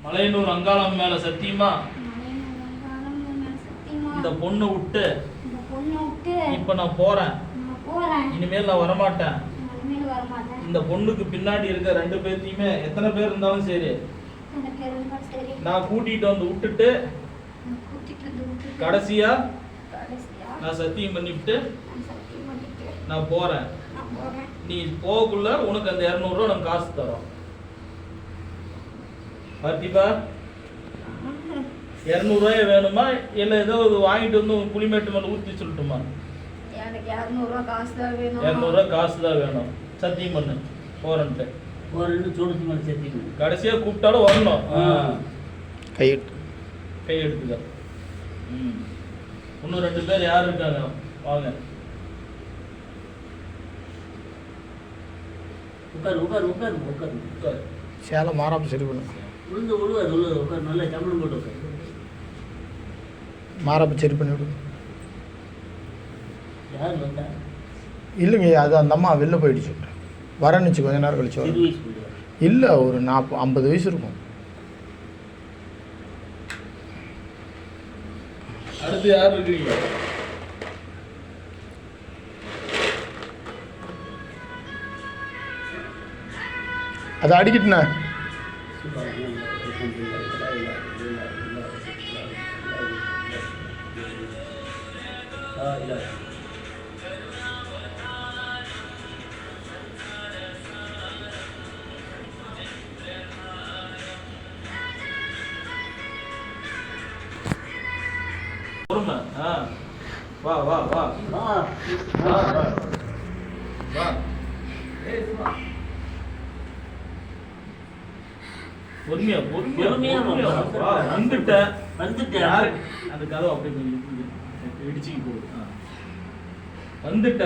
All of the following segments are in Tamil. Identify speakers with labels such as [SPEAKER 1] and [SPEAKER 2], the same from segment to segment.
[SPEAKER 1] மலையனூர் அங்காளம் மேல சத்தியமா இந்த பொண்ணு விட்டு இப்ப நான் போறேன். இனிமேல் நான் வரமாட்டேன். இந்த பொண்ணுக்கு பின்னாடி இருக்க 2 பேர்த்தையுமே எத்தனை பேர் இருந்தாலும் சரி நான் கூட்டிட்டு வந்து விட்டுட்டு கடைசியா நான் சத்தியம் பண்ணிவிட்டு நான் போறேன். நீ போகக்குள்ள உனக்கு அந்த 200 ரூபா நம்ம காசு தரோம். பார்த்திபா 200 ரூபாய் வேணுமா இல்ல ஏதோ வாங்கிட்டு வந்து புளிமேட்டு மேல ஊத்தி சொல்லட்டுமா?
[SPEAKER 2] எனக்கு 200 ரூபாய் காசு தான் வேணும்.
[SPEAKER 1] 200 ரூபாய் காசு தான் வேணும். சத்தியம் பண்ணு போறேன்ட்டு.
[SPEAKER 3] சொல்லுங்க சத்தியம்.
[SPEAKER 1] கடைசியா கூப்பிட்டாலும் வரணும்.
[SPEAKER 3] கை
[SPEAKER 1] எடுத்துக்க. இன்னும் 2 பேர் யார் இருக்காங்க வாங்க.
[SPEAKER 3] உட்காரு. சேலை மாறாம சரி பண்ணுங்க. உட்காரு. நல்லா சம்பளம் போட்டு உட்காரு. மாறாப்ப சரி பண்ணி விடுங்க. யார் வந்தா? இல்லைங்க, அது அந்த அம்மா வெளில போயிடுச்சு. வரணுச்சு கொஞ்ச நேரம் கழிச்சு வரும். இல்லை, ஒரு 50 வயசு இருக்கும்.
[SPEAKER 1] அடுத்து யார் இருக்கீங்க?
[SPEAKER 3] அதை அடிக்கிட்டுண்ணே.
[SPEAKER 1] வா வா வா வா வா. பொறுமையா வந்துட்டேன். அந்த கதவை அப்படியே இடிச்சுக்கி போடு. வந்துட்ட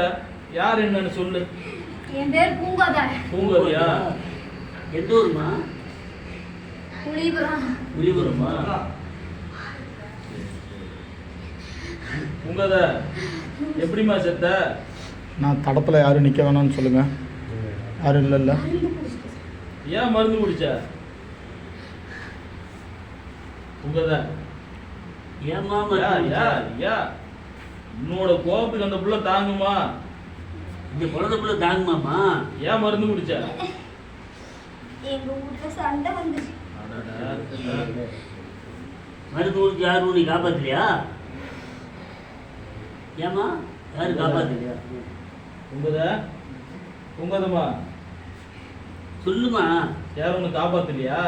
[SPEAKER 1] யார் என்னன்னு சொல்லு.
[SPEAKER 2] என் பேர் பூங்கோதை.
[SPEAKER 1] பூங்கோதையா?
[SPEAKER 3] எந்த ஊருமா?
[SPEAKER 1] புலிபுரமா? பூங்கோதை எப்படிமா செத்த?
[SPEAKER 3] நான் தடத்தில் யாரும் நிற்க வேணாம்னு சொல்லுங்க. யாரும் இல்லைல்ல.
[SPEAKER 1] ஏன் மருந்து குடிச்ச? பூங்கோதை உன்னோட கோபத்துக்கு அந்த புள்ள தாங்குமா?
[SPEAKER 3] இந்த குழந்தை புள்ள தாங்குமாமா?
[SPEAKER 1] ஏன் மருந்து குடிச்ச?
[SPEAKER 2] எங்க வீட்டுல சண்டை வந்துச்சு.
[SPEAKER 3] மருந்து குடிச்சு யாரும் நீ காப்பாத்தலையா? ஏமா யாரும் காப்பாத்தலையா?
[SPEAKER 1] பூங்கோதைமா
[SPEAKER 3] சொல்லுமா.
[SPEAKER 1] யாரும் உன்னை காப்பாத்தலையா?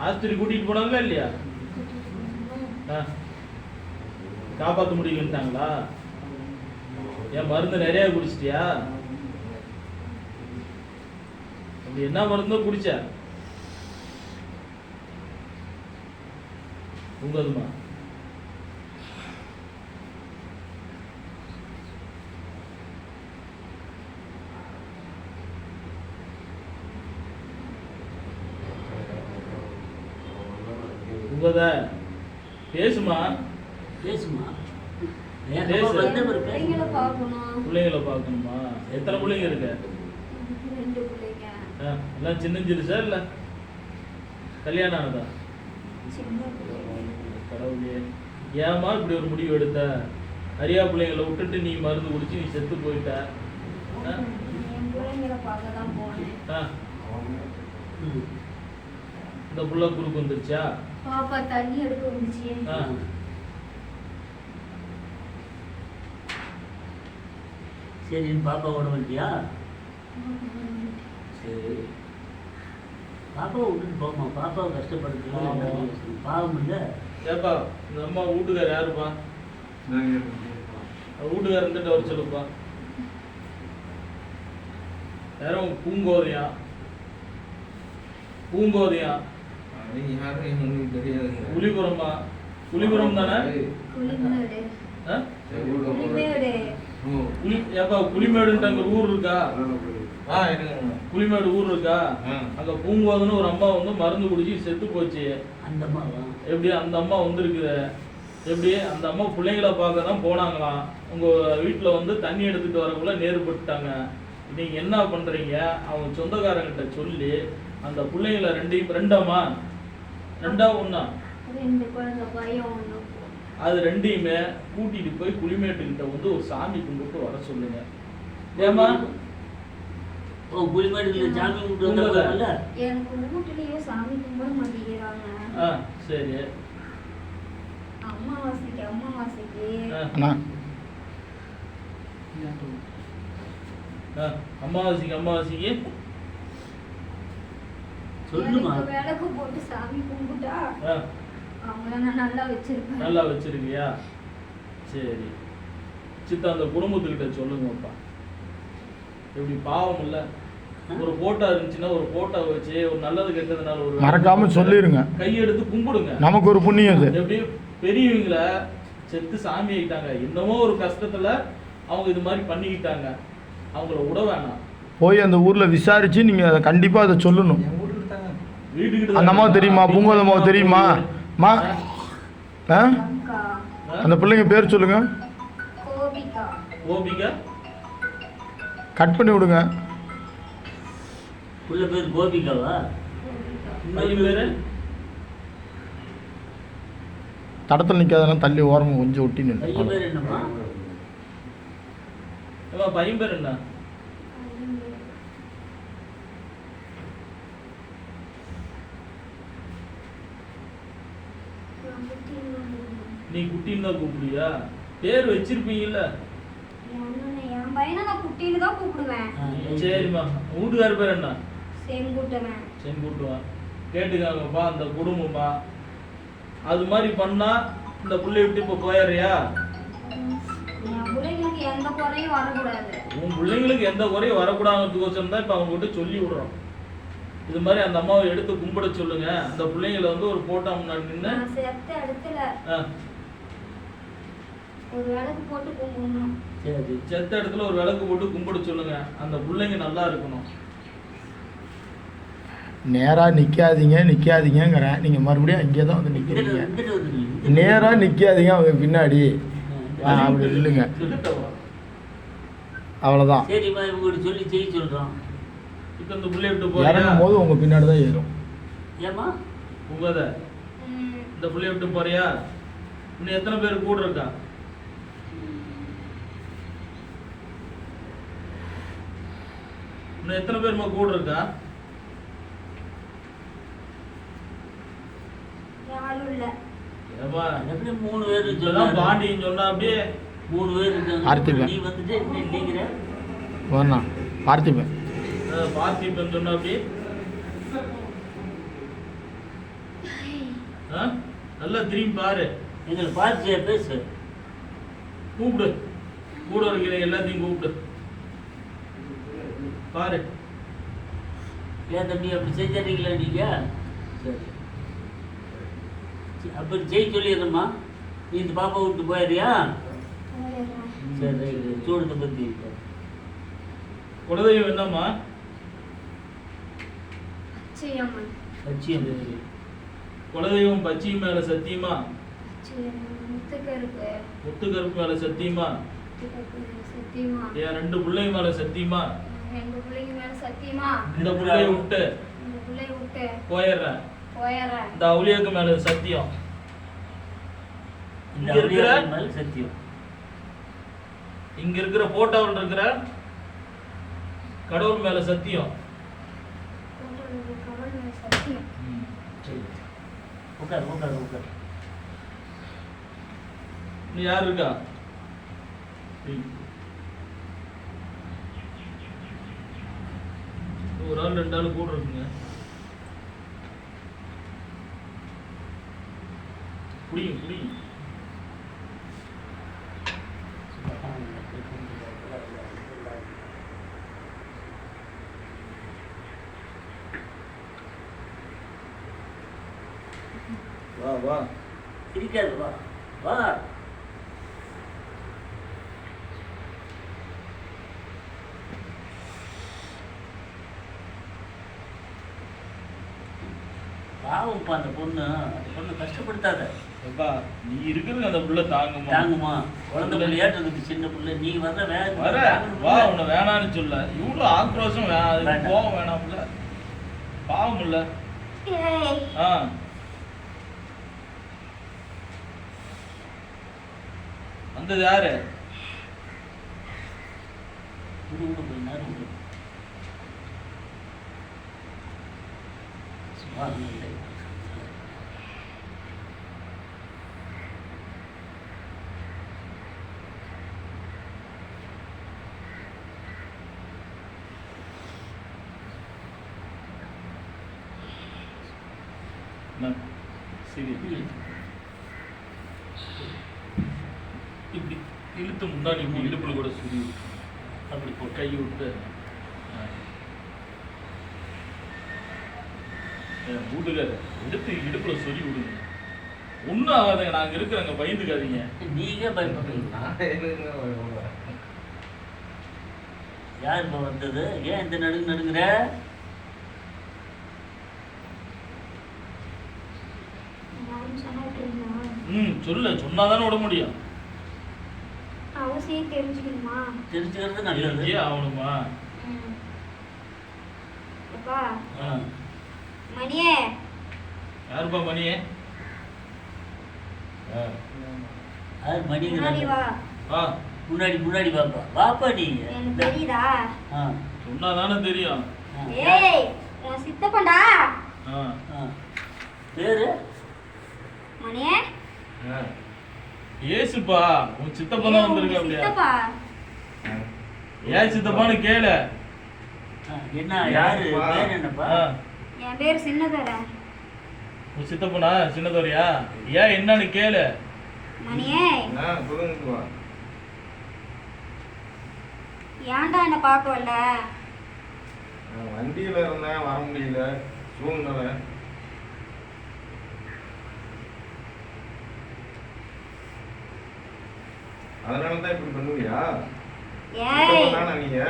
[SPEAKER 1] ஆஸ்பத்திரி கூட்டிட்டு போனாங்களா இல்லையா? காப்பாற்ற முடியலன்ட்டாங்களா? என் மருந்து நிறைய குடிச்சிட்டியா? அப்படி என்ன மருந்தோ குடிச்ச? பூங்கோதைமா பூங்கோதை பேசுமா.
[SPEAKER 2] பிள்ளைங்களை
[SPEAKER 1] பார்க்கணுமா? எத்தனை பிள்ளைங்க இருக்கு?
[SPEAKER 2] 2 பிள்ளைங்க.
[SPEAKER 1] எல்லாம் சின்ன சிறுசா இல்ல கல்யாணம் ஆனதா? கடவுளே, ஏமா இப்படி ஒரு முடிவு எடுத்த? அரியா பிள்ளைங்களை விட்டுட்டு நீ மருந்து குடிச்சு நீ செத்து போயிட்ட. இந்த புள்ள குறுக்கு வந்துருச்சா?
[SPEAKER 2] பாப்பா தண்ணி எடுக்க வந்துச்சு.
[SPEAKER 3] சரி, பாப்பா ஓட வந்துட்டியா? சரி, பாப்பாவை விட்டுட்டு போமா. பாப்பாவை கஷ்டப்படுத்து. பாவம் இல்லை.
[SPEAKER 1] ஏப்பா இந்த அம்மா வீட்டுக்கார யாருப்பா? வீட்டுக்கார இருந்துட்டு வர சொல்லுப்பா. யாரும் பூங்கோதையா? புலிபுரமா? புலிபுரம் தானே? ஏப்பா புலிமேடுன்ட்டு ஊர் இருக்கா? புலிமேடு ஊர் இருக்கா? அங்க பூங்கோதைன்னு ஒரு அம்மா வந்து மருந்து குடிச்சு செத்து போச்சு. எப்படி அந்த அம்மா வந்திருக்குது? எப்படி அந்த அம்மா பிள்ளைங்களை பார்க்க தான் போனாங்களாம். உங்க வீட்டுல வந்து தண்ணி எடுத்துட்டு வரக்குள்ள நேருபட்டுட்டாங்க. நீங்க என்ன பண்றீங்க? அவங்க சொந்தக்காரங்கிட்ட சொல்லி அந்த பிள்ளைங்களை 2 அம்மா ரெண்டா ஒண்ணா?
[SPEAKER 2] 2 குழந்தை பையன் ஒண்ணு.
[SPEAKER 1] அது ரெண்டையுமே கூட்டிட்டு போய் புலிமேட்டுக்கிட்ட வந்து ஒரு சாமி கும்பிட்டு வர சொல்லுங்க. ஏமா
[SPEAKER 4] ஓ புலிமேட்டுல சாமி கும்பிட்டு வந்தாங்கல்ல?
[SPEAKER 2] எனக்கு வீட்டுலயே சாமி கும்பிட மாட்டேங்கிறாங்க.
[SPEAKER 1] சரி.
[SPEAKER 2] அம்மாவாசைக்கு
[SPEAKER 3] அண்ணா
[SPEAKER 1] அமாவாசைக்கு
[SPEAKER 4] சொல்லுமா.
[SPEAKER 2] விளக்கு போட்டு சாமி கும்பிட்டா அவங்கள நான் நல்லா வச்சிருப்பேன்.
[SPEAKER 1] நல்லா வச்சிருக்கியா? சரி சித்தா அந்த குடும்பத்துக்கிட்ட சொல்லுங்கப்பா. எப்படி பாவம் இல்ல, ஒரு போட்டோ இருந்துச்சுன்னா ஒரு போட்டோ வச்சு ஒரு நல்லது கெட்டதுனால ஒரு
[SPEAKER 3] மறக்காம சொல்லிருங்க,
[SPEAKER 1] கையெடுத்து கும்பிடுங்க.
[SPEAKER 3] நமக்கு ஒரு புண்ணியம் அது.
[SPEAKER 1] எப்படி பெரியவங்கள செத்து சாமி ஆயிட்டாங்க, என்னமோ ஒரு கஷ்டத்துல அவங்க இது மாதிரி பண்ணிக்கிட்டாங்க, அவங்கள விட வேணாம்.
[SPEAKER 3] போய் அந்த ஊர்ல விசாரிச்சு நீங்க கண்டிப்பா அதை சொல்லணும்.
[SPEAKER 1] வீட்டுக்கிட்ட
[SPEAKER 3] அந்த அம்மாவை தெரியுமா? பூங்கோத அம்மாவை தெரியுமா? மா அந்த பிள்ளைங்க பேர் சொல்லுங்க.
[SPEAKER 2] கோபிகா.
[SPEAKER 1] கோபிகா.
[SPEAKER 3] கட் பண்ணி விடுங்க.
[SPEAKER 4] புள்ள பேர் கோபிகாவா?
[SPEAKER 1] பையன் பேரு
[SPEAKER 3] தடத்தில் நிற்காதெல்லாம் தள்ளி ஓரமாக கொஞ்சம் ஒட்டி
[SPEAKER 4] பையன்
[SPEAKER 3] நின்று.
[SPEAKER 4] பேர் என்னம்மா?
[SPEAKER 1] பையன் பேர் என்ன? நீ குட்டின்னு தான் கூப்பிடுவியா? பேர் வச்சிருப்பீங்கல்ல?
[SPEAKER 2] என் பையனை நான் குட்டின்னு தான் கூப்பிடுவேன்.
[SPEAKER 1] சரிம்மா. வீட்டுக்கார பேர் என்ன?
[SPEAKER 2] செங்குட்டுவன்.
[SPEAKER 1] செங்குட்டுவன். கேட்டுக்காங்கப்பா அந்த குடும்பமா அது மாதிரி பண்ணா இந்த பிள்ளைய விட்டு இப்போ போயிடுறியா?
[SPEAKER 2] என் பிள்ளைங்களுக்கு எந்த குறையும் வரக்கூடாது.
[SPEAKER 1] உன் பிள்ளைங்களுக்கு எந்த குறையும் வரக்கூடாதுக்கோசரம் தான் இப்போ அவங்ககிட்ட சொல்லி விடுறோம். இது மாதிரி அந்த அம்மாவை எடுத்து கும்பிட சொல்லுங்க. அந்த பிள்ளைங்களை வந்து ஒரு போட்டோ முன்னாடி நின்று
[SPEAKER 2] செத்த இடத்துல ஒரு விளக்கு போட்டு கும்பிடணும்.
[SPEAKER 4] சரி.
[SPEAKER 1] செத்த இடத்துல ஒரு விளக்கு போட்டு கும்பிட சொல்லுங்க. அந்த பிள்ளைங்க நல்லா இருக்கணும்.
[SPEAKER 3] நேராக நிற்காதீங்கிறேன். நீங்கள் மறுபடியும் அங்கே தான் வந்து நிற்கிறீங்க. நேராக நிற்காதீங்க, அவங்க பின்னாடி அப்படி இல்லைங்க, அவ்வளோதான்.
[SPEAKER 4] சரிம்மா, இவங்ககிட்ட சொல்லி செய்ய சொல்கிறோம்.
[SPEAKER 1] இப்போ இந்த பிள்ளைய விட்டு
[SPEAKER 3] இறங்கும் போது உங்கள் பின்னாடி தான் ஏறும்.
[SPEAKER 4] ஏம்மா
[SPEAKER 1] உங்கத இந்த பிள்ளைய விட்டு போறியா? இன்னும் எத்தனை பேர் கூட இருக்கா? இன்னும் எத்தனை பேருமா கூட இருக்கா?
[SPEAKER 2] யாரும் இல்ல.
[SPEAKER 1] ஏப்பா
[SPEAKER 4] எப்படி 3 பேர்
[SPEAKER 1] இதெல்லாம் பாண்டின்னு சொன்னா அப்படியே
[SPEAKER 4] 3 பேர் இருக்காங்க.
[SPEAKER 3] பார்த்திபன்.
[SPEAKER 4] நீ வந்துட்டு இல்லைங்கிற
[SPEAKER 3] வேணா பார்த்திபன்.
[SPEAKER 1] பார்த்திபன் சொன்னா அப்படியே நல்லா திரும்பி பாரு.
[SPEAKER 4] எங்களை பார்த்து பேசு.
[SPEAKER 1] கூப்பிடு, கூட இருக்கிற எல்லாத்தையும் கூப்பிடு பாரு.
[SPEAKER 4] ஏன் தம்பி அப்படி செஞ்சிடறீங்களா நீங்க? சரி, அப்படி செய்ய சொல்லிடுறேம்மா. நீ இந்த பாப்பா விட்டு போயிடுறியா? சரி, சூடத்தை பற்றி
[SPEAKER 1] குலதெய்வம் என்னம்மா?
[SPEAKER 4] லட்சியம்.
[SPEAKER 1] குலதெய்வம் பச்சை மேல சத்தியமா?
[SPEAKER 2] முத்துக்கருப்பு
[SPEAKER 1] மேல சத்தியமா? என் 2 பிள்ளைங்க மேல சத்தியமா? இந்த பிள்ளைய விட்டு போயிடுறேன். இந்த அவுளியாக்கு மேல சத்தியம்.
[SPEAKER 4] இந்த
[SPEAKER 1] இங்க இருக்கிற
[SPEAKER 4] மேல சத்தியம்.
[SPEAKER 1] இங்க இருக்கிற போட்டோவில் இருக்கிற கடவுள் மேல சத்தியம்.
[SPEAKER 4] சரி, உட்கார்.
[SPEAKER 1] நீ யார் இருக்கா? ஒரு ஆள் 2 ஆள் கூட இருக்குங்க. குடிங்க. வா
[SPEAKER 4] இருக்காது. வா பாவம்ப்பா, அந்த பொண்ணு கஷ்டப்படுத்தாத.
[SPEAKER 1] நீ இருக்கிறது அந்த புள்ள
[SPEAKER 4] தாங்குமா? குழந்தை பிள்ளையாட்டு சின்ன பிள்ளை. நீ
[SPEAKER 1] வர வா, உன்னை வேணான்னு சொல்ல. இவ்வளோ ஆக்ரோஷம் கோவம் வேணாம்ல, பாவம் இல்ல. வந்தது யாரு?
[SPEAKER 4] கொஞ்ச நேரம் விடு. சும்மா இல்லை.
[SPEAKER 1] சரி, இப்படி இழுத்து முன்னாடி இப்படி இடுப்புல கூட சுரி அப்படி கை விட்டு வீட்டுக்காரு எடுத்து இடுப்புல சொல்லி விடுங்க. ஒன்றும் ஆகாதுங்க, நாங்க இருக்கிறாங்க, பயந்துக்காதீங்க.
[SPEAKER 4] நீங்க பயப்படுறீங்களா? யாருப்பா வந்தது? ஏன் இந்த நடுங்குற?
[SPEAKER 1] சொல்ல சொன்னாதானே விட முடியும்.
[SPEAKER 2] அவசியம் தெரிஞ்சுக்கணுமா?
[SPEAKER 4] தெரிஞ்சுக்கிறது நல்லது.
[SPEAKER 1] ஆகணுமா?
[SPEAKER 2] மணியே
[SPEAKER 1] யாருப்பா மணியே?
[SPEAKER 2] முன்னாடி வா.
[SPEAKER 4] முன்னாடி முன்னாடி வாப்பா. வாப்பா நீ
[SPEAKER 2] தெரியுதா?
[SPEAKER 1] சொன்னாதானே தெரியும்.
[SPEAKER 2] ஏய் சித்தப்பண்டா.
[SPEAKER 4] பேரு
[SPEAKER 2] மணியே.
[SPEAKER 1] ஏசுப்பா, உன் சித்தப்பா தான் வந்திருக்க. அப்படியா?
[SPEAKER 2] சித்தப்பா
[SPEAKER 1] ஏன் சித்தப்பான்னு கேளு.
[SPEAKER 4] என்ன யாரு பேர் என்னப்பா?
[SPEAKER 2] என் பேர் சின்னதோர.
[SPEAKER 1] உன் சித்தப்பனா சின்னதோரியா? ஏன் என்னன்னு கேளு.
[SPEAKER 2] மணியே
[SPEAKER 3] சொல்லுங்க.
[SPEAKER 2] ஏன்டா என்ன பார்க்க வரல?
[SPEAKER 3] வண்டியில இருந்தேன், வர முடியல, சூழ்நிலை. அதனாலதான் இப்படி பண்ணுவியா? நீங்க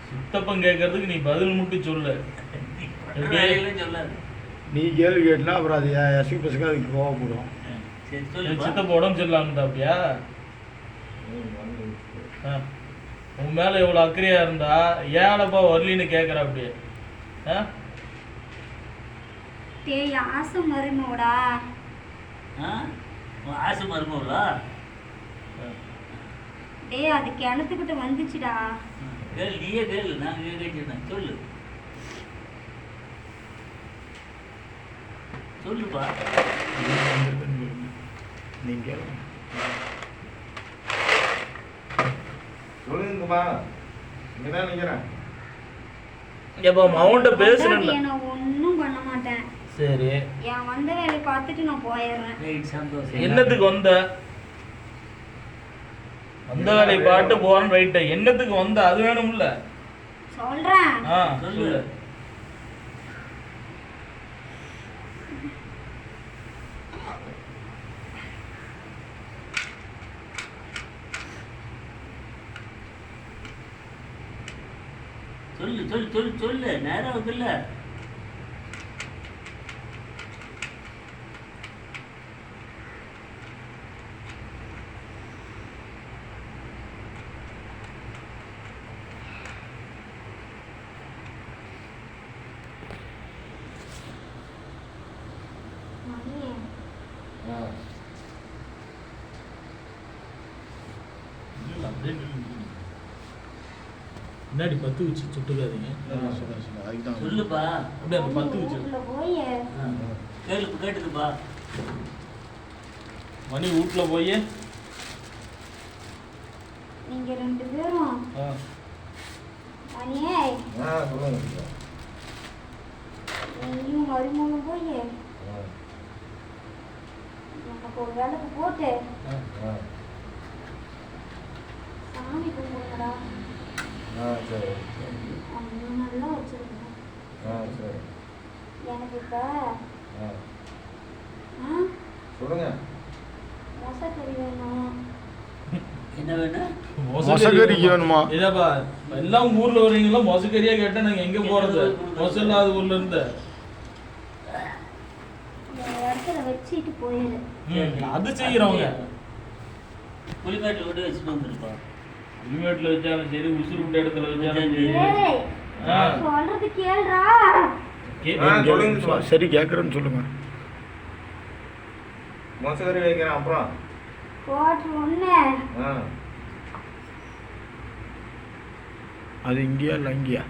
[SPEAKER 1] சித்தப்பன் கேட்கறதுக்கு நீ பதில் மட்டும் சொல்லு.
[SPEAKER 4] சொல்லாது.
[SPEAKER 3] நீ கேள்வி கேட்டா அப்புறம் அது எசக்கு பசங்க அதுக்கு கோவப்படும்.
[SPEAKER 1] சித்தப்பா உடம்பு சரியில்லாம அப்படியா? உன் மேல எவ்வளவு அக்கறையா இருந்தா ஏனப்பா வரலின்னு கேக்குற அப்படியே?
[SPEAKER 2] டேய் ஆசை மருமோடா.
[SPEAKER 4] ஆசை மருமோடா?
[SPEAKER 2] டேய் அது கிணத்துக்கிட்ட வந்துச்சுடா.
[SPEAKER 4] கேளு, நீயே கேளு. நான் கேட்கிறேன், சொல்லு சொல்லுப்பா.
[SPEAKER 3] நீங்க சொல்லுங்கம்மா. இங்கதான் நிக்கிறேன்.
[SPEAKER 1] அவன்கிட்ட பேசுறேன்.
[SPEAKER 2] நான் ஒன்னும் பண்ண மாட்டேன்.
[SPEAKER 1] சரி,
[SPEAKER 2] என் வந்த வேலையை பார்த்துட்டு நான் போயிடுறேன்.
[SPEAKER 4] சந்தோஷம்.
[SPEAKER 1] என்னத்துக்கு வந்த? வந்த வேலையை பாட்டு போறேன்னு ரைட்ட. என்னத்துக்கு வந்த அது வேணும்ல?
[SPEAKER 2] சொல்றேன்.
[SPEAKER 1] சொல்லு.
[SPEAKER 4] சொல்லு சொல்லு சொல்லு சொல்லு. நேரம் இருக்குல்ல.
[SPEAKER 1] முன்னாடி பத்து வச்சு சுட்டுக்காதீங்க.
[SPEAKER 4] சொல்லுப்பா.
[SPEAKER 1] அப்படியே அந்த பத்து வச்சு
[SPEAKER 4] கேளு, கேட்டுதுப்பா.
[SPEAKER 1] மணி வீட்டுல போய்
[SPEAKER 2] நீங்க ரெண்டு பேரும் மணியே நீயும் மருமகளும் போய் எனக்கு ஒரு வேலைக்கு போட்டு சாமி கும்பிடுங்கடா.
[SPEAKER 3] சரி.
[SPEAKER 2] நல்லா வச்சிருக்கேன்.
[SPEAKER 3] சரி.
[SPEAKER 2] எனக்கு இப்ப
[SPEAKER 3] சொல்லுங்க.
[SPEAKER 2] மொசக்கறி வேணும்.
[SPEAKER 4] என்ன வேணும்?
[SPEAKER 3] மொசக்கறி வேணுமா?
[SPEAKER 1] இதப்பா எல்லாம் ஊர்ல வரீங்களா? மொசக்கறியா கேட்டா நாங்க எங்க போறது? மொசல்லாத ஊர்ல இருந்து
[SPEAKER 2] இடத்துல வச்சுட்டு போயிரு.
[SPEAKER 1] அது செய்யறவங்க
[SPEAKER 4] புலிக்காட்டு விட்டு வச்சுட்டு வந்துருப்பா.
[SPEAKER 1] புலிமேட்டுல வச்சாலும் சரி, உசுறு விட்ட இடத்துல வச்சாலும் சரி.
[SPEAKER 2] சொல்றது கேளுடா.
[SPEAKER 3] சரி கேக்குறேன்னு சொல்லுங்க. மொசக்கறி வைக்கிறேன். அப்புறம்
[SPEAKER 2] குவார்டர் ஒன்று.
[SPEAKER 3] அது இங்கேயா இல்லை இங்கேயா?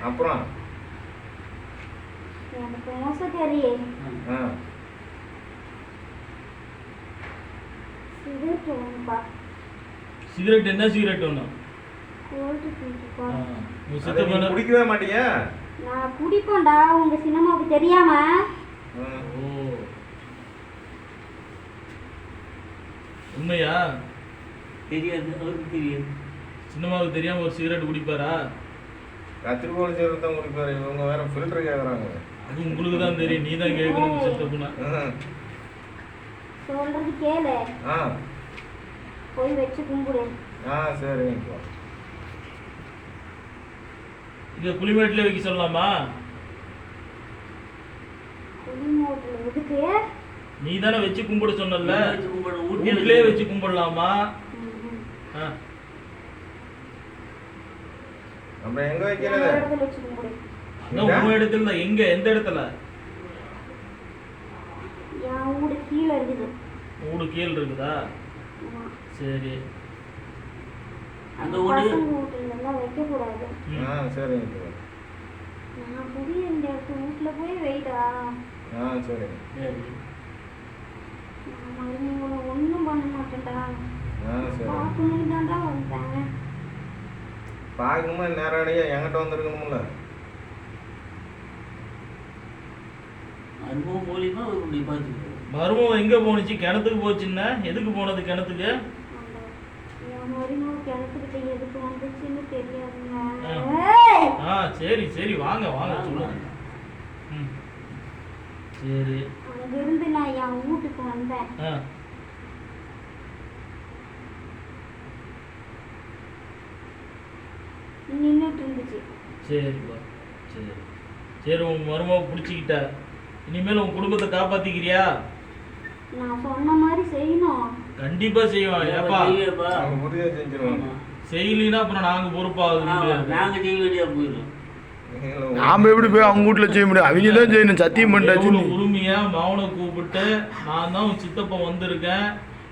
[SPEAKER 5] அப்புறம்
[SPEAKER 2] எனக்கு மோசக்கறி. சிகரெட் ஒன்றுப்பா.
[SPEAKER 1] சிகரெட் என்ன சிகரெட் ஒன்று?
[SPEAKER 2] கோல்டு குடிப்பா.
[SPEAKER 1] உங்க
[SPEAKER 5] அதை
[SPEAKER 1] சித்தப்பா
[SPEAKER 5] நீ குடிக்கவே மாட்டியா?
[SPEAKER 2] நான் குடிப்பேன்டா, உங்க சினிமாவுக்கு தெரியாம.
[SPEAKER 1] ஓ உண்மையா?
[SPEAKER 4] தெரியாது, அவருக்கு தெரியாது.
[SPEAKER 1] சினிமாவுக்கு தெரியாம ஒரு சிகரெட் குடிப்பாரா?
[SPEAKER 5] கத்திரிக்கோள் சேர்த்து தான் குடிப்பாரு. இவங்க வேற ஃபில்டர் கேட்குறாங்க.
[SPEAKER 1] அது உங்களுக்கு தான் தெரியும், நீ தான் கேட்கணும் சித்தப்புனா.
[SPEAKER 2] சொல்றது கேளு. போய் வச்சு கும்பிடு.
[SPEAKER 5] சரிங்கப்பா.
[SPEAKER 1] இங்க புளிமேட்டிலே வைக்க சொல்லலாமா?
[SPEAKER 2] குடிமோட்டில் எதுக்கு?
[SPEAKER 1] நீ தானே வச்சு கும்பிட சொன்னல,
[SPEAKER 4] வீட்டிலே
[SPEAKER 1] வீட்டிலே வச்சு கும்பிடலாமா?
[SPEAKER 5] அப்புறம் எங்க வைக்கிறது?
[SPEAKER 2] இடத்துல வச்சு கும்பிடு.
[SPEAKER 1] உங்க இடத்துல தான். எங்க எந்த இடத்துல?
[SPEAKER 2] என் வீடு கீழே இருக்குது.
[SPEAKER 1] வீடு கீழே இருக்குதா? சரி.
[SPEAKER 4] அந்த
[SPEAKER 2] பசங்க வீட்டுல எல்லாம் வைக்க கூடாது.
[SPEAKER 5] சரிங்க.
[SPEAKER 2] நான் புதிய இந்த வீட்டுல போய் வைடா.
[SPEAKER 5] சரிங்க.
[SPEAKER 2] நான் மருமகளை ஒன்றும் பண்ண மாட்டேன்டா.
[SPEAKER 5] சரி.
[SPEAKER 2] பார்க்கணும் தான்டா வந்தேன்.
[SPEAKER 5] பார்க்கும்போது நேரடியா என்கிட்ட வந்துருக்கணும்ல.
[SPEAKER 4] அனுபவம் மூலியமா அவருடைய பார்த்து.
[SPEAKER 1] மருமம் எங்க போனுச்சு? கிணத்துக்கு போச்சுன்னா எதுக்கு போனது கிணத்துக்கு?
[SPEAKER 2] என் மருமக கிணத்துக்கிட்ட எதுக்கு வந்துச்சுன்னு தெரியாதுங்க.
[SPEAKER 1] சரி சரி, வாங்க வாங்க சொல்லுங்க. சரி.
[SPEAKER 2] அங்கிருந்து நான் என் வீட்டுக்கு வந்தேன். நின்றுட்டு இருந்துச்சு.
[SPEAKER 1] சரிப்பா. சரி சரி, உன் மருமக பிடிச்சிக்கிட்ட. இனிமேல் உன் குடும்பத்தை காப்பாத்திக்கிறியா?
[SPEAKER 2] நான் சொன்ன மாதிரி செய்யணும்.
[SPEAKER 1] கண்டிப்பா செய்வோம். ஏப்பா
[SPEAKER 5] உறுதியா செஞ்சிருவாங்க.
[SPEAKER 1] செய்யலினா அப்புறம் நாங்க பொறுப்பாக முடியாது.
[SPEAKER 4] நாங்க செய்ய வேண்டியா போயிடும்.
[SPEAKER 3] நாம எப்படி போய் அவங்க வீட்டுல செய்ய முடியும்? அவங்க தான் செய்யணும். சத்தியம் பண்ணாச்சு.
[SPEAKER 1] உரிமையா மௌனை கூப்பிட்டு, நான் தான் உன் சித்தப்பா வந்திருக்கேன்,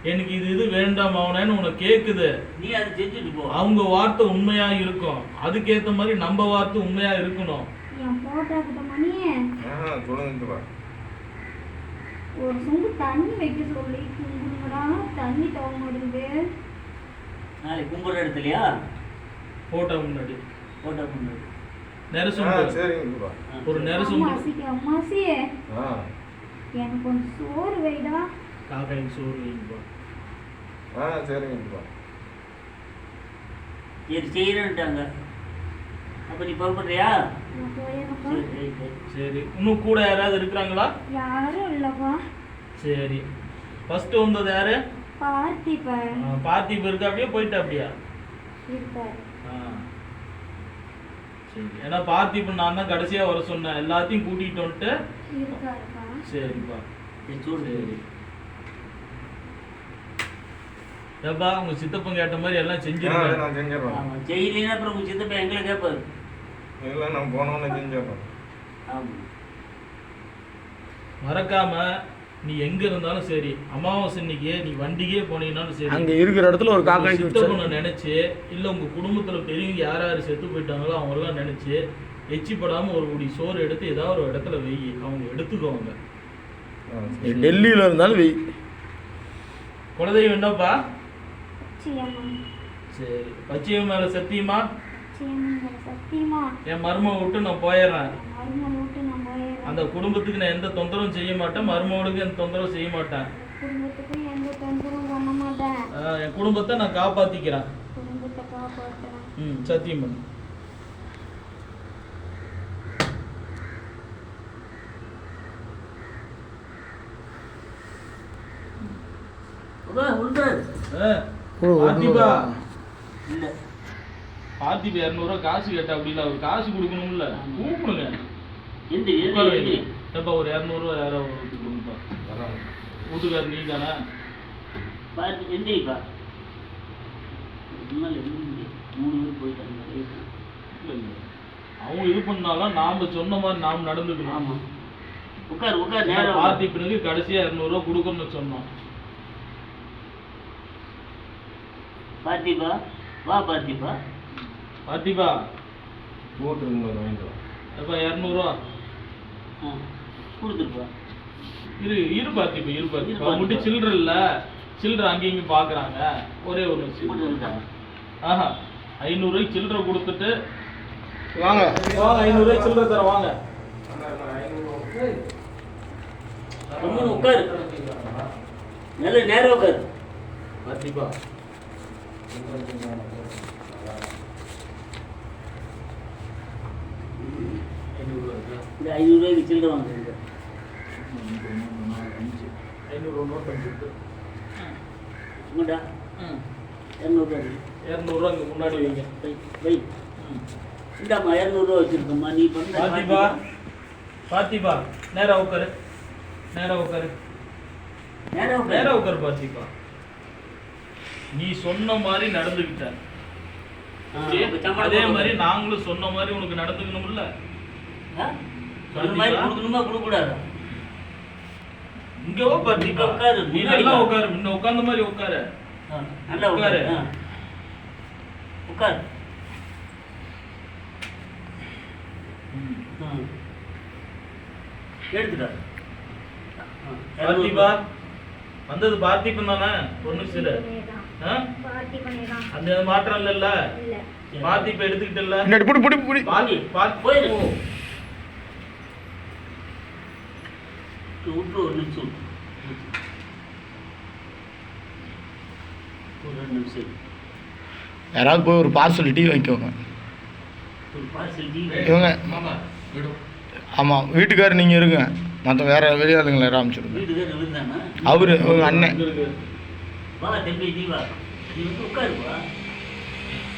[SPEAKER 1] எனக்கு இது வேண்டாம் மௌனன்னு உனக்கு கேக்குது.
[SPEAKER 4] நீ அதை செஞ்சுட்டு போ.
[SPEAKER 1] அவங்க வார்த்தை உண்மையா இருக்கும், அதுக்கேற்ற மாதிரி நம்ம வார்த்தை உண்மையா இருக்கணும்.
[SPEAKER 2] என் போட்டாக்கிட்ட மணியே
[SPEAKER 5] சொல்லுங்க.
[SPEAKER 2] ஒரு சொம்பு தண்ணி வைக்க சொல்லி கும்பிடுங்கடா. தண்ணி தவ மாட்டேங்குது.
[SPEAKER 4] நாளைக்கு கும்பிட்ற இடத்துலையா?
[SPEAKER 1] போட்டா முன்னாடி.
[SPEAKER 4] போட்டா முன்னாடி
[SPEAKER 1] ஒரு நேரம்
[SPEAKER 2] அம்மாசி எனக்கு கொஞ்சம் சோறு வைடா.
[SPEAKER 1] காக்காய்க்கு சோறு வைங்கப்பா.
[SPEAKER 5] சரிங்கப்பா.
[SPEAKER 4] இது செய்யறேன்ட்டாங்க. அப்ப நீ புறப்படுறியா?
[SPEAKER 1] சரி. இன்னும் கூட யாராவது இருக்கிறாங்களா?
[SPEAKER 2] யாரும் இல்லப்பா.
[SPEAKER 1] சரி. ஃபர்ஸ்ட் வந்தது யாரு?
[SPEAKER 2] பார்த்திபன்.
[SPEAKER 1] பார்த்திபன் இருக்கா? அப்படியே போயிட்டா? அப்படியா
[SPEAKER 2] இருக்காரு.
[SPEAKER 1] சரி. ஏன்னா பார்த்திபன் நான் தான் கடைசியா வர சொன்னேன், எல்லாத்தையும் கூட்டிட்டு வந்துட்டு
[SPEAKER 2] இருக்காருப்பா.
[SPEAKER 1] சரிப்பா.
[SPEAKER 4] சரி.
[SPEAKER 1] ஏப்பா உங்க சித்தப்பன் கேட்ட மாதிரி எல்லாம் செஞ்சிருக்கேன்.
[SPEAKER 4] செய்யலைன்னா அப்புறம் உங்க சித்தப்பா எங்களை கேட்பாரு.
[SPEAKER 5] இல்லை, நான் போனோன்னு செஞ்சிடறோம்.
[SPEAKER 1] மறக்காம நீ எங்க இருந்தாலும் சரி, அமாவாசை இன்னைக்கு நீ வண்டிக்கே போனீங்கன்னாலும் சரி,
[SPEAKER 3] அங்க இருக்கிற இடத்துல ஒரு காக்காய்
[SPEAKER 1] சித்தப்பனை நினைச்சு, இல்ல உங்க குடும்பத்துல பெரியவங்க யார் யாரு செத்து போயிட்டாங்களோ அவங்கெல்லாம் நினைச்சு எச்சிப்படாம ஒரு குடி சோறு எடுத்து ஏதாவது ஒரு இடத்துல வெயி, அவங்க எடுத்துக்குவாங்க.
[SPEAKER 3] டெல்லியில இருந்தாலும் வெய்.
[SPEAKER 1] குலதெய்வம் என்னப்பா?
[SPEAKER 2] சரி.
[SPEAKER 1] பச்சையம் மேல சத்தியமா?
[SPEAKER 2] சத்தியமா.
[SPEAKER 1] என் மருமக விட்டு நான் போயிடுறேன். அந்த குடும்பத்துக்கு நான் எந்த தொந்தரவும் செய்ய மாட்டேன், மருமகளுக்கு எந்த தொந்தரவும் செய்ய மாட்டேன்.
[SPEAKER 2] குடும்பத்துக்கு எந்த தொந்தரவும் பண்ண மாட்டேன்.
[SPEAKER 1] என் குடும்பத்தை நான் காப்பாத்திக்கிறேன்.
[SPEAKER 2] குடும்பத்தை காப்பாத்துறேன்.
[SPEAKER 1] சத்தியம் பண்ணு. பார்த்திபா, பார்த்திபா 200 காசு கேட்டா அப்படில அவர் காசு கொடுக்கணும்ல, கூப்பிடுங்க. ஏப்பா ஒரு 200 யாராவது கொடுங்கப்பா. வீட்டுக்காரர் நீ தானே?
[SPEAKER 4] எந்திரிப்பா. 3 பேர் போயிட்டாங்க.
[SPEAKER 1] இல்லை, அவங்க இது பண்ணாலும் நாம சொன்ன மாதிரி நாம் நடந்துக்கணும்.
[SPEAKER 4] ஆமா. உட்கார் நேரம்.
[SPEAKER 1] பார்த்திபனுக்கு கடைசியா 200 கொடுக்கணும்னு சொன்னோம்.
[SPEAKER 4] பார்த்திபா வா பார்த்திபா.
[SPEAKER 1] பார்த்திபா
[SPEAKER 5] போட்டுருங்க வாங்கிட்டு வா.
[SPEAKER 1] எப்பா 200
[SPEAKER 4] கொடுத்துருப்பா.
[SPEAKER 1] இரு பார்த்திபா உங்கள்கிட்ட சில்லற இல்ல, சில்லற அங்கேயும் இங்கே பார்க்குறாங்க. ஒரே ஒரு நிமிஷம். ஆஹா 500 ரூபாய்க்கு சில்லற கொடுத்துட்டு
[SPEAKER 3] வாங்க
[SPEAKER 1] 500 ரூபாய்க்கு சில்லற தரேன் வாங்க.
[SPEAKER 4] ரொம்ப உட்காரு, நல்ல நேரம் உட்காரு.
[SPEAKER 1] பார்த்திபா
[SPEAKER 4] இந்த 500 ரூபாய்க்கு சில்லற வாங்க.
[SPEAKER 1] 500 நோட் பண்ணிட்டு
[SPEAKER 4] இங்கடா 200
[SPEAKER 1] 200 இங்கே முன்னாடி வைங்க.
[SPEAKER 4] வை. இந்தாம்மா 200 வச்சிருக்கோம்மா. நீ
[SPEAKER 1] பார்த்திபா பார்த்திபா நேரா உட்காரு, நேரா உட்காரு, நேரா உட்காரு. பார்த்திபா நீ சொன்ன மாதிரி நடந்துக்கிட்ட, அதே மாதிரி நாங்களும் சொன்ன மாதிரி உனக்கு நடந்துக்கணும்ல.
[SPEAKER 4] மாதிரி கொடுக்கணுமா கொடுக்கூடாதா?
[SPEAKER 1] இங்கவோ பார்த்திபா
[SPEAKER 4] உட்காரு,
[SPEAKER 1] நீ நல்லா உட்காரு, முன்ன உட்கார்ந்த மாதிரி உட்காரு.
[SPEAKER 4] நல்லா உட்காரு. உட்காரு. எடுத்துடா.
[SPEAKER 1] பார்த்திபா வந்தது பார்த்திபன் தானே பொண்ணு சிறு அந்த மாற்றம் இல்ல. பார்த்திபா எடுத்துக்கிட்டல
[SPEAKER 3] பின்னாடி புடி புடி புடி.
[SPEAKER 4] போயிடு. விட்டு ஒரு நிமிஷம், ஒரு 2 நிமிஷம்.
[SPEAKER 3] யாராவது போய் ஒரு பார்சல் டீ வாங்கிக்கோங்க.
[SPEAKER 4] ஒரு பார்சல் டீ
[SPEAKER 3] இவங்க
[SPEAKER 1] மாமா விடு.
[SPEAKER 3] ஆமாம் வீட்டுக்காரர் நீங்கள் இருங்க, மற்ற வேறு வெளியாளுங்களை யாரும் அமைச்சிடுங்க.
[SPEAKER 4] வீட்டுக்காரர் இருந்தானா?
[SPEAKER 3] அவரு உங்கள் அண்ணன்.
[SPEAKER 4] வா தம்பி நீ வா, நீ வந்து உட்காருப்பா.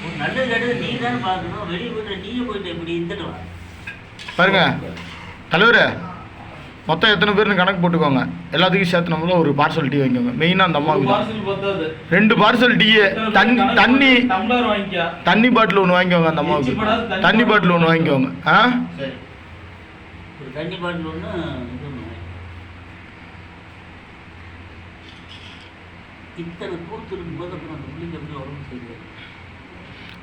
[SPEAKER 4] ஒரு நல்லது கெட்டது நீ தானே பார்க்கணும். வெளியே போயிட்டு நீயே போயிட்டு இப்படி இருந்துட்டு வா.
[SPEAKER 3] பாருங்க தலைவர், மொத்தம் எத்தனை பேர்னு கணக்கு போட்டுக்கோங்க. எல்லாத்துக்கும் சேர்த்து நம்மள ஒரு பார்சல் டீ வாங்கிக்கோங்க. மெயினாக அந்த அம்மாவுக்கு
[SPEAKER 1] பார்சல் பத்தாது.
[SPEAKER 3] 2 பார்சல் டீ, தண்ணி
[SPEAKER 1] டம்ளர் வாங்கிக்க.
[SPEAKER 3] தண்ணி பாட்டில் ஒன்று வாங்கிக்கோங்க. அந்த அம்மாவுக்கு தண்ணி பாட்டில் ஒன்று வாங்கிக்கோங்க.
[SPEAKER 4] சரி, ஒரு தண்ணி பாட்டில் ஒன்று. இத்தனை கூத்து இருக்கும்போது அப்புறம் அந்த பிள்ளைங்க எப்படி உடம்பு செய்யுது?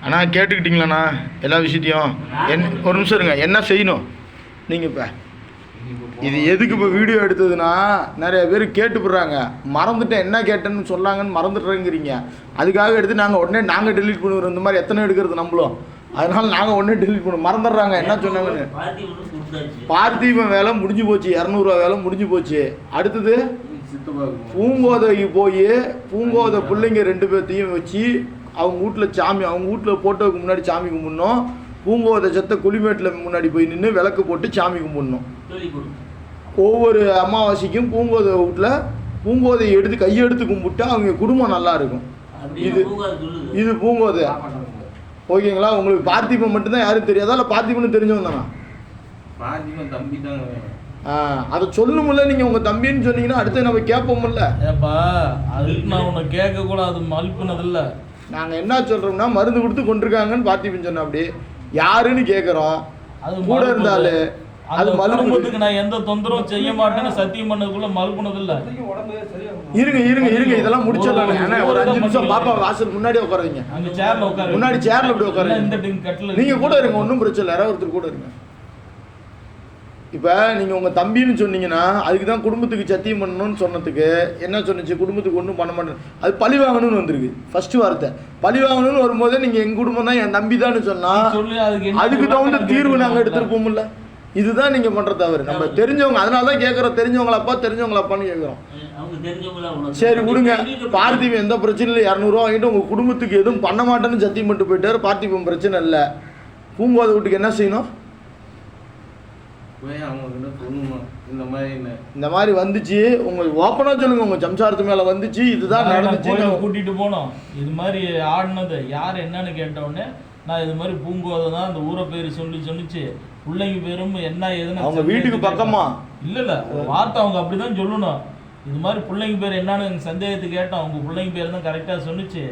[SPEAKER 3] அண்ணா கேட்டுக்கிட்டீங்களாண்ணா எல்லா விஷயத்தையும்? ஒரு நிமிஷம் இருங்க, என்ன செய்யணும் நீங்கள் இப்போ இது எதுக்கு இப்போ வீடியோ எடுத்ததுன்னா நிறைய பேர் கேட்டுப்படுறாங்க. மறந்துட்டேன், என்ன கேட்டேன்னு சொல்லாங்கன்னு மறந்துட்டுறேங்கிறீங்க. அதுக்காக எடுத்து நாங்கள் டெலிட் பண்ணுவோம். இந்த மாதிரி எத்தனை எடுக்கிறது நம்மளும், அதனால நாங்கள் உடனே டெலிட் பண்ணுவோம். மறந்துடுறாங்க என்ன சொன்னாங்கன்னு. பார்த்திபன் வேலை முடிஞ்சு போச்சு, 200 ரூபா வேலை முடிஞ்சு போச்சு. அடுத்தது பூங்கோதைக்கு போய் பூங்கோதை பிள்ளைங்க 2 பேர்த்தையும் வச்சு அவங்க வீட்டில் சாமி, அவங்க வீட்டில் போட்டோவுக்கு முன்னாடி சாமி கும்பிடணும். பூங்கோதை செத்த குளிமேட்டில் முன்னாடி போய் நின்று விளக்கு போட்டு சாமி கும்பிடணும். ஒவ்வொரு அமாவாசைக்கும் பூங்கோதை வீட்டில் பூங்கோதையை எடுத்து கையெடுத்து கும்பிட்டு அவங்க குடும்பம் நல்லா இருக்கும். இது பூங்கோதை ஓகேங்களா? உங்களுக்கு பார்த்திபன் மட்டும்தான் யாரும் தெரியாதா, இல்லை பார்த்திபன்னு தெரிஞ்சவங்க தானா?
[SPEAKER 5] பார்த்திபன் தம்பி தான்.
[SPEAKER 3] அதை சொல்லணும்ல, நீங்கள் உங்கள் தம்பின்னு சொன்னீங்கன்னா அடுத்து நம்ம கேட்போம்ல.
[SPEAKER 1] ஏப்பா அதுக்கு நான் உன்னை கேட்க கூட அது மல்பினதில்லை.
[SPEAKER 3] நாங்கள் என்ன சொல்கிறோம்னா மருந்து கொடுத்து கொண்டிருக்காங்கன்னு பார்த்திபன் சொன்ன அப்படி யாருன்னு கேட்குறோம். அது கூட இருந்தாலே அது மலுமத்துக்கு
[SPEAKER 1] நான் எந்த தொந்தரவும் செய்ய மாட்டேன்னு சத்தியம் பண்ணதுக்குள்ள மல்புனதில்லை.
[SPEAKER 3] இருங்க இதெல்லாம் முடிச்சிடலாம். ஏன்னா ஒரு 5 நிமிஷம் பாப்பா வாசல் முன்னாடி உட்காருங்க.
[SPEAKER 1] அந்த சேர்ல உட்காரு,
[SPEAKER 3] முன்னாடி சேர்ல இப்படி உட்காருங்க.
[SPEAKER 1] இந்த கட்டில
[SPEAKER 3] நீங்கள் கூட இருங்க, ஒன்றும் பிரச்சனை இல்லை. யாராவது ஒருத்தர் கூட இருங்க. இப்போ நீங்கள் உங்கள் தம்பின்னு சொன்னீங்கன்னா அதுக்கு தான் குடும்பத்துக்கு சத்தியம் பண்ணணும்னு சொன்னதுக்கு என்ன சொன்னிச்சு, குடும்பத்துக்கு ஒன்றும் பண்ண மாட்டேன், அது பழி வாங்கணும்னு வந்திருக்கு. ஃபஸ்ட்டு வார்த்தை பழி வாங்கணும்னு வரும்போதே நீங்கள் எங்கள் குடும்பம் தான் என் தம்பி தான் சொன்னால் அதுக்கு தகுந்த தீர்வு நாங்கள் எடுத்துருப்போம்ல. இதுதான் நீங்கள் பண்ணுற தவறு. நம்ம தெரிஞ்சவங்க, அதனால தான் கேட்குறோம், தெரிஞ்சவங்களாப்பான்னு கேட்குறோம். சரி விடுங்க. பார்த்திபன் எந்த பிரச்சனையும் இல்லை. 200 ரூபா வாங்கிட்டு உங்கள் குடும்பத்துக்கு எதுவும் பண்ண மாட்டேன்னு சத்தியம் பண்ணிட்டு போயிட்டார். பார்த்திபன் பிரச்சனை இல்லை. பூங்கோதை வீட்டுக்கு என்ன செய்யணும்? இந்த மாதிரி வந்துச்சு, உங்களுக்கு ஓப்பனா சொல்லுங்க, உங்க சம்சாரத்து மேல வந்துச்சு, இதுதான் நடந்துச்சு,
[SPEAKER 1] கூட்டிட்டு போனோம். இது மாதிரி ஆடினது யார் என்னன்னு கேட்டவுடனே நான் இது மாதிரி பூங்கோதை தான் அந்த ஊரை பேர் சொல்லிச்சு. பிள்ளைங்க பேரும் என்ன ஏதுன்னு
[SPEAKER 3] அவங்க வீட்டுக்கு பக்கமா
[SPEAKER 1] இல்ல வார்த்தை அவங்க அப்படிதான் சொல்லணும். இது மாதிரி பிள்ளைங்க பேர் என்னன்னு சந்தேகத்தை கேட்டோம். அவங்க பிள்ளைங்க பேர் தான் கரெக்டா சொன்னிச்சு.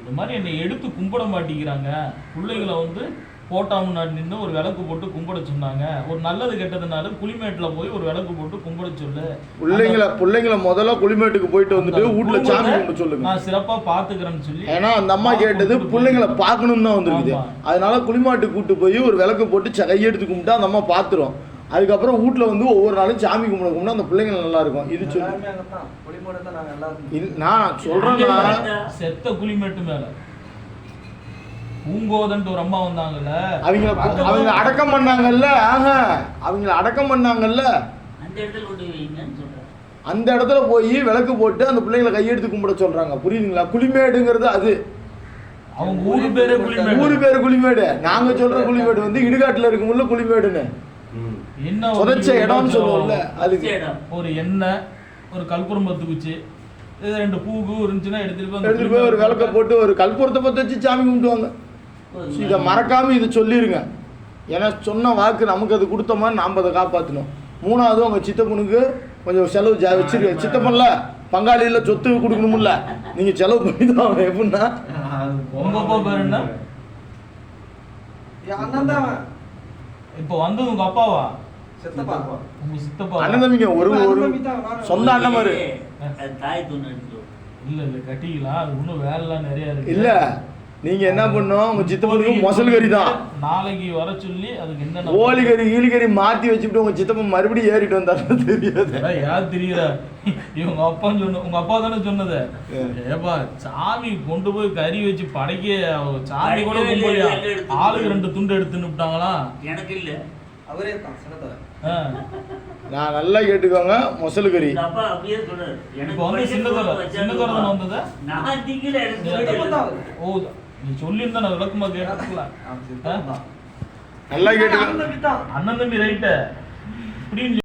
[SPEAKER 1] இது மாதிரி என்னை எடுத்து கும்பிட மாட்டேங்கிறாங்க, பிள்ளைங்களை வந்து போட்டா முன்னாடி நின்று ஒரு விளக்கு போட்டு கும்பிட சொன்னாங்க. ஒரு நல்லது கெட்டதுனால குளிமேட்டுல போய் ஒரு விளக்கு போட்டு கும்பிட சொல்லு.
[SPEAKER 3] பிள்ளைங்கள முதல்ல குளிமேட்டுக்கு போயிட்டு வந்துட்டு வீட்டுல சாமி கும்பிட சொல்லுங்க.
[SPEAKER 1] நான் சிறப்பா பாத்துக்கிறேன்னு சொல்லி.
[SPEAKER 3] ஏன்னா அந்த அம்மா கேட்டது பிள்ளைங்களை பார்க்கணும்னு தான் வந்துருக்குது. அதனால குளிமாட்டுக்கு கூட்டு போய் ஒரு விளக்கு போட்டு கையெடுத்து கும்பிட்டா அந்த அம்மா பாத்துரும். அதுக்கப்புறம் வீட்டுல வந்து ஒவ்வொரு நாளும் சாமி கும்பிட அந்த பிள்ளைங்க நல்லா இருக்கும். இது சொல்லி நான் சொல்றேன்னா
[SPEAKER 1] செத்த குளிமேட்டு மேல பூங்கோதன்ட்டு ஒரு அம்மா வந்தாங்கல்ல,
[SPEAKER 3] அவங்க அடக்கம் பண்ணாங்கல்ல. அவங்கள அடக்கம் பண்ணாங்கல்ல,
[SPEAKER 4] அந்த இடத்துல கொண்டு வைங்கன்னு சொல்றேன்.
[SPEAKER 3] அந்த இடத்துல போய் விளக்கு போட்டு அந்த பிள்ளைங்களை கையெடுத்து கும்பிட சொல்றாங்க. புரியுதுங்களா? குளிமேடுங்கிறது அது
[SPEAKER 1] அவங்க ஊரு பேரு குளிமேடு.
[SPEAKER 3] ஊரு பேரு குளிமேடு. நாங்க சொல்ற குளிமேடு வந்து இடுகாட்டுல இருக்கும்ல குளிமேடுன்னு,
[SPEAKER 1] என்ன
[SPEAKER 3] புதைச்ச இடம்னு சொல்லுவோம்ல. அதுக்கு
[SPEAKER 1] ஒரு எண்ணெய், ஒரு கல்புரம் குச்சி, ரெண்டு பூ இருந்துச்சுன்னா
[SPEAKER 3] எடுத்துட்டு போய் ஒரு விளக்க போட்டு ஒரு கல்புரத்தை பற்ற வச்சு சாமி கும்பிடுவாங்க. இதை மறக்காம இதை சொல்லிருங்க. ஏன்னா சொன்ன வாக்கு நமக்கு அது கொடுத்த மாதிரி நாம் அதை காப்பாற்றணும். மூணாவது உங்க சித்தப்பனுக்கு கொஞ்சம் செலவு வச்சிருக்க. சித்தப்பன்ல பங்காளியில் சொத்து கொடுக்கணும்ல, நீங்க செலவு பண்ணி தான். எப்படின்னா
[SPEAKER 1] உங்க அப்பா பேர் என்ன? இப்போ வந்து உங்க அப்பாவா? உங்க சித்தப்பா.
[SPEAKER 3] அண்ணன் தம்பிங்க ஒரு சொந்த அண்ணன் மாதிரி.
[SPEAKER 4] தாய் தூண்
[SPEAKER 1] இல்ல கட்டிக்கலாம். அது இன்னும் வேலைலாம் நிறைய இருக்கு.
[SPEAKER 3] இல்ல நீங்க என்ன பண்ணோம், உங்க சித்தப்பனுக்கு மொசல் கறி தான்
[SPEAKER 1] நாளைக்கு வர சொல்லி அதுக்கு என்ன
[SPEAKER 3] ஓலிகறி ஈலிகறி மாத்தி வச்சுட்டு உங்க சித்தப்பன் மறுபடியும் ஏறிட்டு வந்தாரு. தெரியாது
[SPEAKER 1] யார் தெரியுதா? இவங்க அப்பா உங்க அப்பா தானே சொன்னது. ஏப்பா சாமி கொண்டு போய் கறி வச்சு படைக்க சாமி கூட கும்பிடியா ஆளுக்கு 2 துண்டு எடுத்துன்னு விட்டாங்களா?
[SPEAKER 4] எனக்கு இல்ல, அவரே தான்.
[SPEAKER 3] நான் நல்லா கேட்டுக்கோங்க, மொசல் கறி.
[SPEAKER 4] அப்பா அப்படியே சொல்றாரு.
[SPEAKER 1] இப்போ வந்து சின்ன குரதன் வந்தது.
[SPEAKER 4] நான் திங்கல எனக்கு.
[SPEAKER 1] ஓ நீ சொல்லியிருந்தா நான் விளக்கமா கேட்டுக்கலாம்.
[SPEAKER 3] நல்லா கேட்டுக்கோங்க.
[SPEAKER 1] அண்ணன் தம்பி ரைட்டு இப்படின்னு